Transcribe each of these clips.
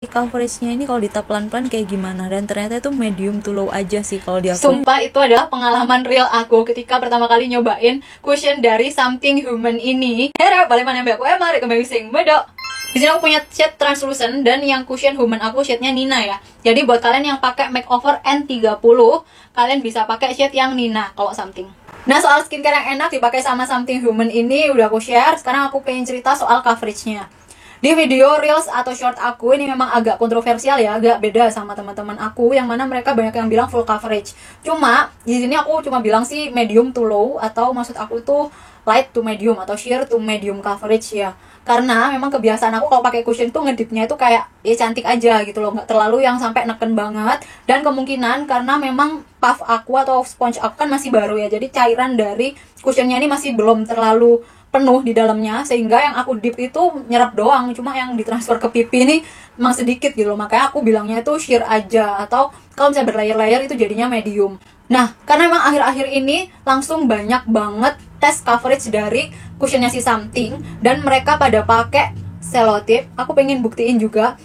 coveragenya ini kalau ditap pelan-pelan kayak gimana, dan ternyata itu medium to low aja sih kalau di aku. Sumpah itu adalah pengalaman real aku ketika pertama kali nyobain cushion dari Something Human ini. Hera, balik mana mbak aku mari kembali sing bedok. Di sini aku punya shade translucent dan yang cushion Human aku shade-nya Nina ya. Jadi buat kalian yang pakai makeover N30, kalian bisa pakai shade yang Nina kalau Something. Nah, soal skincare yang enak dipakai sama Something Human ini udah aku share. Sekarang aku pengen cerita soal coveragenya. Di video reels atau short aku ini memang agak kontroversial ya, agak beda sama teman-teman aku yang mana mereka banyak yang bilang full coverage. Cuma di sini aku cuma bilang sih medium to low, atau maksud aku itu light to medium atau sheer to medium coverage ya. Karena memang kebiasaan aku kalau pakai cushion tuh ngedipnya itu kayak ya cantik aja gitu loh, nggak terlalu yang sampai neken banget. Dan kemungkinan karena memang puff aku atau sponge aku kan masih baru ya, jadi cairan dari cushionnya ini masih belum terlalu penuh di dalamnya, sehingga yang aku dip itu nyerap doang, cuma yang ditransfer ke pipi ini emang sedikit gitu loh. Makanya aku bilangnya itu sheer aja, atau kalau misalnya berlayer-layer itu jadinya medium. Nah, karena memang akhir-akhir ini langsung banyak banget tes coverage dari cushionnya si Something, dan mereka pada pakai selotip. Aku pengen buktiin juga.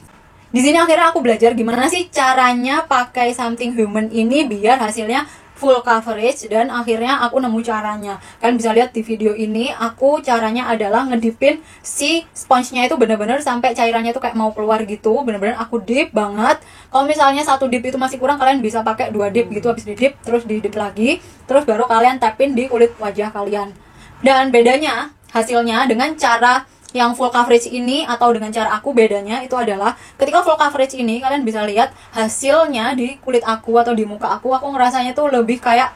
Di sini akhirnya aku belajar gimana sih caranya pakai Something Human ini biar hasilnya full coverage, dan akhirnya aku nemu caranya. Kalian bisa lihat di video ini, aku caranya adalah ngedipin si sponge-nya itu bener-bener sampai cairannya itu kayak mau keluar gitu. Bener-bener aku dip banget. Kalau misalnya satu dip itu masih kurang, kalian bisa pakai 2 dip gitu, habis di dip terus di dip lagi, terus baru kalian tapin di kulit wajah kalian. Dan bedanya hasilnya dengan cara yang full coverage ini atau dengan cara aku, bedanya itu adalah ketika full coverage ini kalian bisa lihat hasilnya di kulit aku atau di muka aku ngerasanya tuh lebih kayak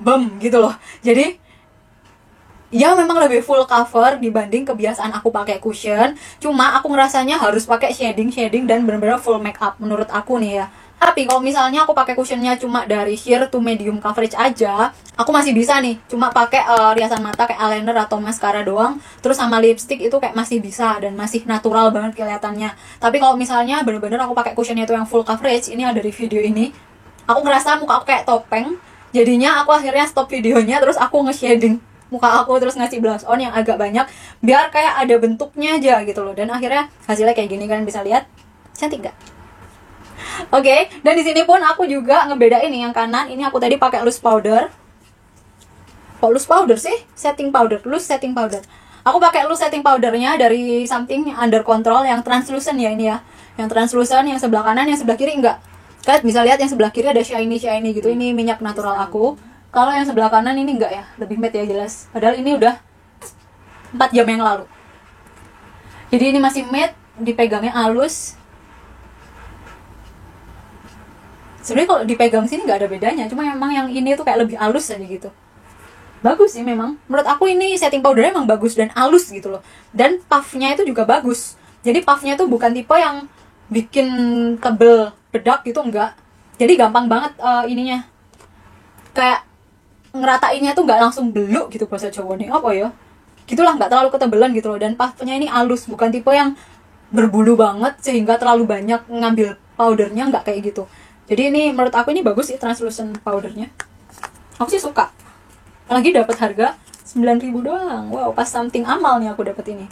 bem gitu loh. Jadi ya memang lebih full cover dibanding kebiasaan aku pakai cushion. Cuma aku ngerasanya harus pakai shading dan benar-benar full make up menurut aku nih ya. Tapi kalau misalnya aku pakai cushionnya cuma dari sheer to medium coverage aja, aku masih bisa nih cuma pakai riasan mata kayak eyeliner atau mascara doang, terus sama lipstick itu kayak masih bisa dan masih natural banget kelihatannya. Tapi kalau misalnya bener-bener aku pakai cushionnya itu yang full coverage, ini ada di video ini, aku ngerasa muka aku kayak topeng. Jadinya aku akhirnya stop videonya, terus aku nge-shading muka aku, terus ngasih blush on yang agak banyak biar kayak ada bentuknya aja gitu loh. Dan akhirnya hasilnya kayak gini, kalian bisa lihat. Cantik gak? Oke, dan di sini pun aku juga ngebedain nih yang kanan. Ini aku tadi pakai loose powder. Kok loose powder sih? Setting powder, loose setting powder. Aku pakai loose setting powdernya dari Something Under Control yang translucent ya ini ya. Yang translucent, yang sebelah kanan, yang sebelah kiri enggak. Kalian bisa lihat yang sebelah kiri ada shiny gitu. Ini minyak natural aku. Kalau yang sebelah kanan ini enggak ya, lebih matte ya jelas. Padahal ini udah 4 jam yang lalu. Jadi ini masih matte, dipegangnya halus. Sebenarnya kalau dipegang sini nggak ada bedanya, cuma memang yang ini tuh kayak lebih halus aja gitu. Bagus sih memang. Menurut aku ini setting powdernya emang bagus dan halus gitu loh. Dan puffnya itu juga bagus. Jadi puffnya tuh bukan tipe yang bikin tebel bedak gitu, enggak. Jadi gampang banget ininya. Kayak ngeratainnya tuh nggak langsung beluk gitu bahasa Jawa nih. Apa ya? Gitulah, nggak terlalu ketebelan gitu loh. Dan puffnya ini halus, bukan tipe yang berbulu banget sehingga terlalu banyak ngambil powdernya, nggak kayak gitu. Jadi ini menurut aku ini bagus sih translucent powdernya. Aku sih suka. Apalagi dapat harga 9.000 doang. Wow, pas Something amal nih aku dapat ini.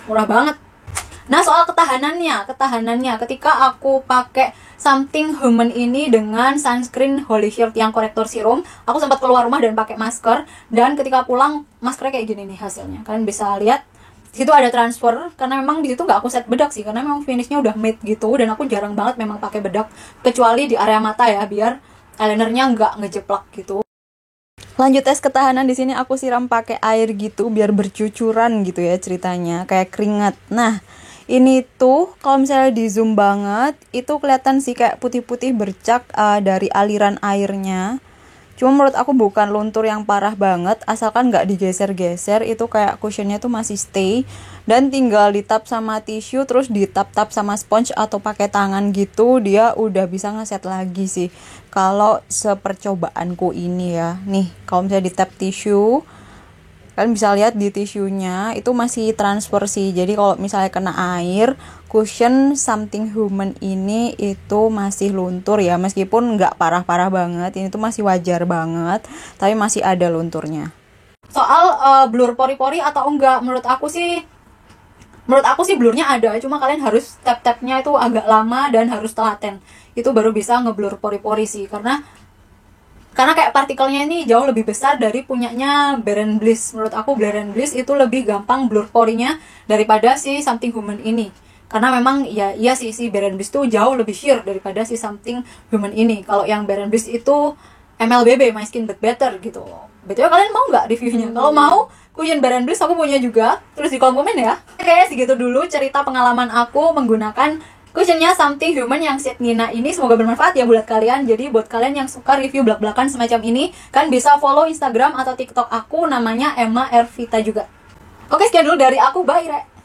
Murah banget. Nah, soal ketahanannya ketika aku pakai Something Human ini dengan sunscreen Holy Shield yang korektor serum, aku sempat keluar rumah dan pakai masker, dan ketika pulang maskernya kayak gini nih hasilnya. Kalian bisa lihat di situ ada transfer, karena memang di situ nggak aku set bedak sih, karena memang finishnya udah matte gitu, dan aku jarang banget memang pakai bedak kecuali di area mata ya, biar eyelinernya nggak ngejeplak gitu. Lanjut tes ketahanan, di sini aku siram pakai air gitu biar bercucuran gitu ya ceritanya, kayak keringat. Nah, ini tuh kalau misalnya di zoom banget itu kelihatan sih kayak putih-putih bercak dari aliran airnya. Cuma menurut aku bukan luntur yang parah banget, asalkan nggak digeser-geser, itu kayak cushionnya tuh masih stay. Dan tinggal ditap sama tisu, terus ditap-tap sama sponge atau pakai tangan gitu, dia udah bisa ngeset lagi sih. Kalau sepercobaanku ini ya, nih kalau misalnya ditap tisu, kalian bisa lihat di tisunya itu masih transfer sih. Jadi kalau misalnya kena air, cushion Something Human ini itu masih luntur ya, meskipun nggak parah-parah banget, ini tuh masih wajar banget, tapi masih ada lunturnya. Soal blur pori-pori atau enggak, menurut aku sih Menurut aku sih blurnya ada, cuma kalian harus tap-tapnya itu agak lama dan harus telaten. Itu baru bisa ngeblur pori-pori sih, karena kayak partikelnya ini jauh lebih besar dari punyanya Bare & Bliss. Menurut aku Bare & Bliss itu lebih gampang blur porinya daripada si Something Human ini. Karena memang ya iya sih, si Bare & Bliss tuh jauh lebih sheer daripada si Something Human ini. Kalau yang Bare & Bliss itu MLBB, My Skin But Better gitu. BTW kalian mau nggak reviewnya? Kalau mau, cushion Bare & Bliss aku punya juga. Terus di kolom komen ya. Oke, segitu dulu cerita pengalaman aku menggunakan cushionnya Something Human yang set Nina ini. Semoga bermanfaat ya buat kalian. Jadi buat kalian yang suka review blak-blakan semacam ini, kan bisa follow Instagram atau TikTok aku, namanya Emma Ervita juga. Oke, sekian dulu dari aku. Bye, Re.